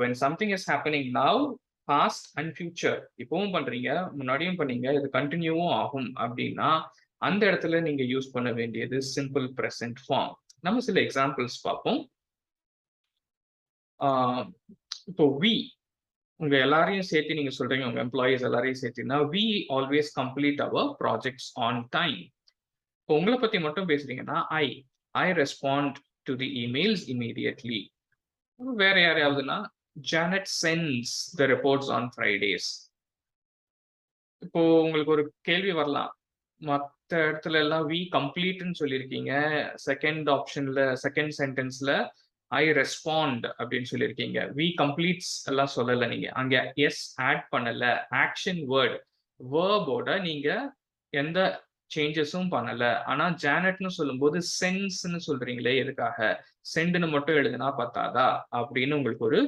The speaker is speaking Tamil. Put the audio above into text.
when something is happening now, past and future இப்பவும் பண்றீங்க, முன்னாடியும் பண்ணீங்க, இது கண்டினியூவும் ஆகும் அப்படின்னா அந்த இடத்துல நீங்க யூஸ் பண்ண வேண்டியது சிம்பிள் பிரசன்ட் ஃபார்ம். நம்ம சில எக்ஸாம்பிள்ஸ் பார்ப்போம். இப்போ வி உங்க எல்லாரையும் சேர்த்து நீங்க சொல்றீங்க, உங்க எம்ப்ளாயீஸ் எல்லாரையும் சேர்த்தீங்கன்னா we always complete our projects on time. இப்போ உங்களை பத்தி மட்டும் பேசுறீங்கன்னா I respond to the emails immediately. வேற யாரையாவதுன்னா Janet sends the reports on Fridays. இப்போ உங்களுக்கு ஒரு கேள்வி வரலாம், மற்ற இடத்துல எல்லாம் வி கம்ப்ளீட்னு சொல்லியிருக்கீங்க, செகண்ட் ஆப்ஷன்ல செகண்ட் சென்டென்ஸ்ல ஐ ரெஸ்பாண்ட் அப்படின்னு சொல்லியிருக்கீங்க, வி கம்ப்ளீட்ஸ் எல்லாம் சொல்லல, நீங்க அங்க எஸ் ஆட் பண்ணல, ஆக்ஷன் வேர்போட நீங்க எந்த சேஞ்சஸும் பண்ணல. ஆனா ஜானட்னு சொல்லும்போது சென்ஸ்ன்னு சொல்றீங்களே, எதுக்காக? சென்ட்னு மட்டும் எழுதுனா பத்தாதா அப்படின்னு உங்களுக்கு ஒரு